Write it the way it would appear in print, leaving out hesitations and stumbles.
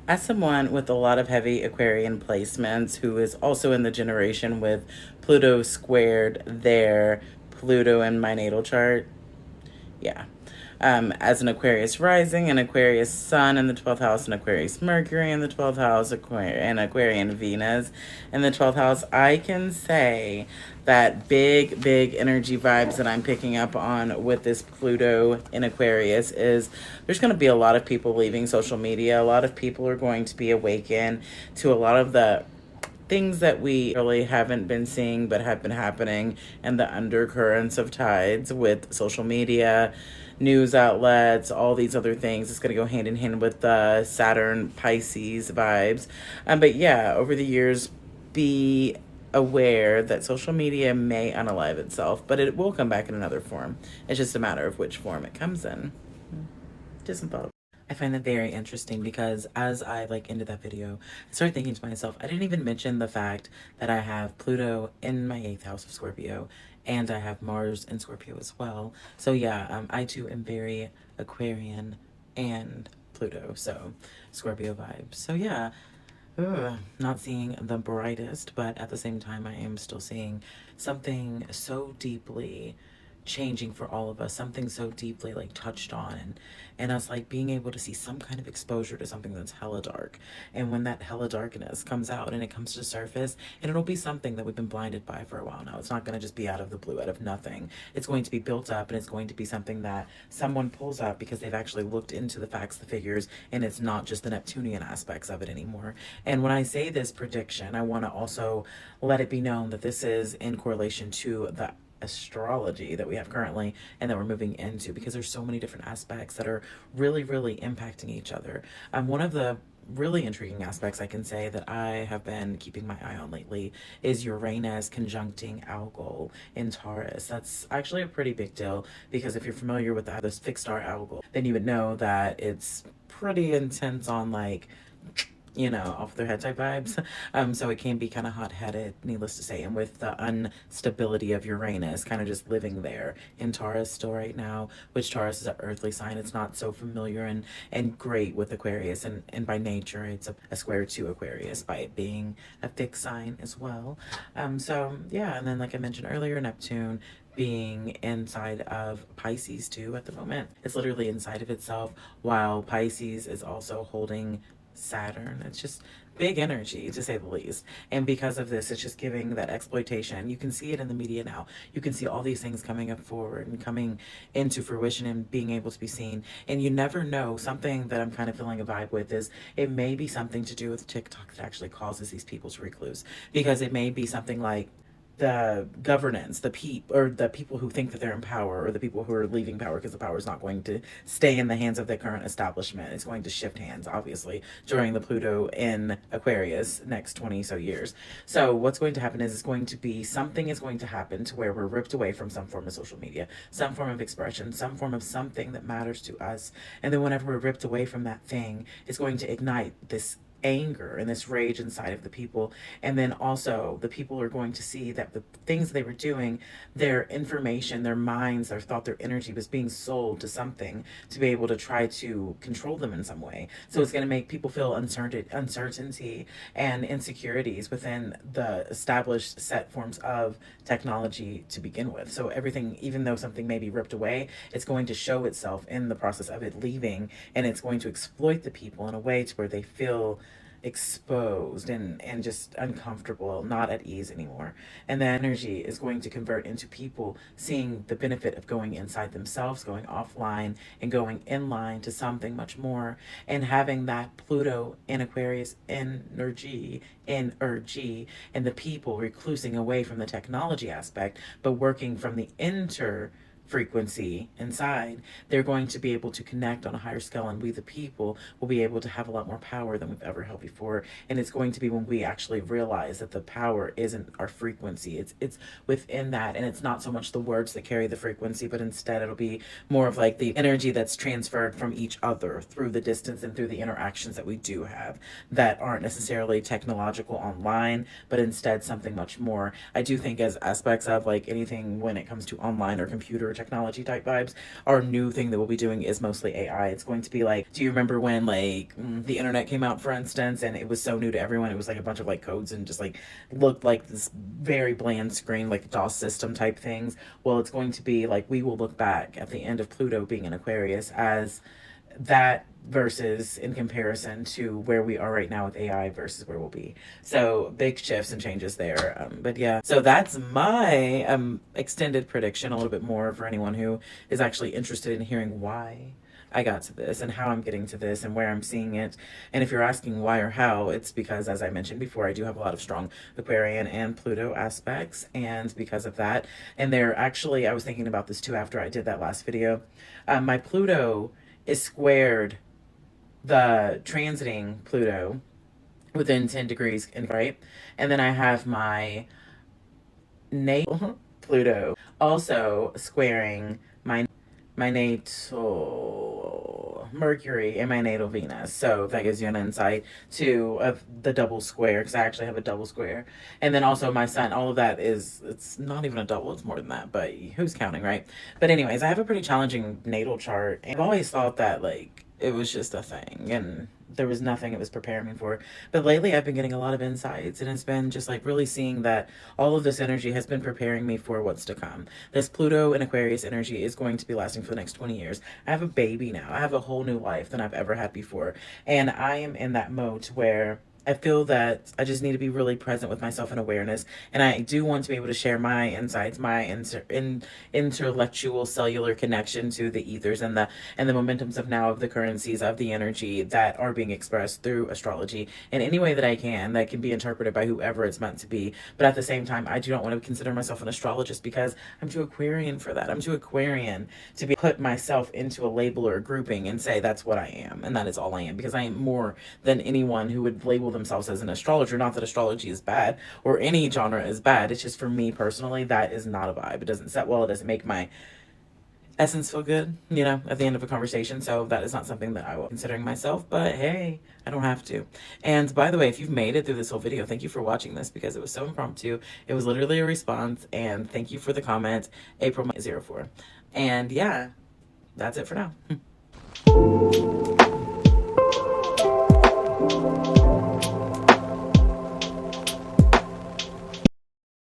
As someone with a lot of heavy Aquarian placements who is also in the generation with Pluto squared their Pluto in my natal chart, yeah. As an Aquarius rising, an Aquarius sun in the 12th house, an Aquarius Mercury in the 12th house, and Aquarian Venus in the 12th house, I can say that big energy vibes that I'm picking up on with this Pluto in Aquarius is there's going to be a lot of people leaving social media. A lot of people are going to be awakened to a lot of the things that we really haven't been seeing but have been happening, and the undercurrents of tides with social media, news outlets, all these other things. It's going to go hand in hand with the Saturn Pisces vibes. But yeah, over the years, be aware that social media may unalive itself, but it will come back in another form. It's just a matter of which form it comes in. Just some thoughts. I find that very interesting because as I ended that video, I started thinking to myself, I didn't even mention the fact that I have Pluto in my 8th house of Scorpio and I have Mars in Scorpio as well. So yeah, I too am very Aquarian and Pluto, so Scorpio vibes. So yeah, not seeing the brightest, but at the same time, I am still seeing something so deeply changing for all of us, something so deeply touched on, and us being able to see some kind of exposure to something that's hella dark. And when that hella darkness comes out and it comes to surface, and it'll be something that we've been blinded by for a while now. It's not going to just be out of the blue, out of nothing. It's going to be built up, and it's going to be something that someone pulls up because they've actually looked into the facts, the figures, and it's not just the Neptunian aspects of it anymore. And when I say this prediction, I want to also let it be known that this is in correlation to the astrology that we have currently and that we're moving into, because there's so many different aspects that are really impacting each other. One of the really intriguing aspects I can say that I have been keeping my eye on lately is Uranus conjuncting Algol in Taurus. That's actually a pretty big deal because if you're familiar with this fixed star Algol, then you would know that it's pretty intense on off their head type vibes. So it can be kind of hot headed, needless to say. And with the instability of Uranus kind of just living there in Taurus still right now, which Taurus is an earthly sign, it's not so familiar and great with Aquarius. And by nature, it's a square to Aquarius by it being a fixed sign as well. So yeah, and then like I mentioned earlier, Neptune being inside of Pisces too at the moment. It's literally inside of itself, while Pisces is also holding Saturn. It's just big energy to say the least. And because of this, it's just giving that exploitation. You can see it in the media now. You can see all these things coming up forward and coming into fruition and being able to be seen. And you never know. Something that I'm kind of feeling a vibe with is it may be something to do with TikTok that actually causes these people to recluse. Because it may be something like the governance, the people who think that they're in power, or the people who are leaving power, because the power is not going to stay in the hands of the current establishment. It's going to shift hands, obviously, during the Pluto in Aquarius next 20 so years. So what's going to happen is something is going to happen to where we're ripped away from some form of social media, some form of expression, some form of something that matters to us. And then whenever we're ripped away from that thing, it's going to ignite this anger and this rage inside of the people. And then also the people are going to see that the things they were doing, their information, their minds, their thought, their energy was being sold to something to be able to try to control them in some way. So it's going to make people feel uncertainty and insecurities within the established set forms of technology to begin with. So everything, even though something may be ripped away, it's going to show itself in the process of it leaving, and it's going to exploit the people in a way to where they feel exposed and just uncomfortable, not at ease anymore. And that energy is going to convert into people seeing the benefit of going inside themselves, going offline, and going in line to something much more, and having that Pluto in Aquarius energy, and the people reclusing away from the technology aspect, but working from the inter frequency inside, they're going to be able to connect on a higher scale, and we the people will be able to have a lot more power than we've ever held before. And it's going to be when we actually realize that the power isn't our frequency, it's within that, and it's not so much the words that carry the frequency, but instead it'll be more of the energy that's transferred from each other through the distance and through the interactions that we do have that aren't necessarily technological online, but instead something much more. I do think as aspects of anything when it comes to online or computer technology type vibes. Our new thing that we'll be doing is mostly AI. It's going to be like, do you remember when like the internet came out, for instance, and it was so new to everyone? It was like a bunch of like codes and just like looked like this very bland screen, like DOS system type things. Well, it's going to be like we will look back at the end of Pluto being in Aquarius as that versus in comparison to where we are right now with AI versus where we'll be. So big shifts and changes there. But yeah, so that's my extended prediction, a little bit more for anyone who is actually interested in hearing why I got to this and how I'm getting to this and where I'm seeing it. And if you're asking why or how, it's because, as I mentioned before, I do have a lot of strong Aquarian and Pluto aspects. And because of that, and they're actually, I was thinking about this too after I did that last video, my Pluto is squared the transiting Pluto within 10 degrees, right? And then I have my natal Pluto also squaring my natal Mercury and my natal Venus. So that gives you an insight to of the double square, because I actually have a double square. And then also my sun, all of that is, it's not even a double, it's more than that, but who's counting, right? But anyways, I have a pretty challenging natal chart. And I've always thought that like it was just a thing and there was nothing it was preparing me for. But lately I've been getting a lot of insights, and it's been just like really seeing that all of this energy has been preparing me for what's to come. This Pluto and Aquarius energy is going to be lasting for the next 20 years. I have a baby now. I have a whole new life than I've ever had before. And I am in that mode where I feel that I just need to be really present with myself and awareness. And I do want to be able to share my insights, my intellectual cellular connection to the ethers and the momentums of now, of the currencies of the energy that are being expressed through astrology in any way that I can, that can be interpreted by whoever it's meant to be. But at the same time, I do not want to consider myself an astrologist because I'm too Aquarian for that. I'm too Aquarian to be put myself into a label or a grouping and say that's what I am and that is all I am, because I am more than anyone who would label themselves as an astrologer. Not that astrology is bad or any genre is bad. It's just for me personally, that is not a vibe. It doesn't set well. It doesn't make my essence feel good, you know, at the end of a conversation. So that is not something that I will considering myself, but hey, I don't have to. And by the way, if you've made it through this whole video, thank you for watching this because it was so impromptu. It was literally a response, and thank you for the comment, April 04. And yeah, that's it for now.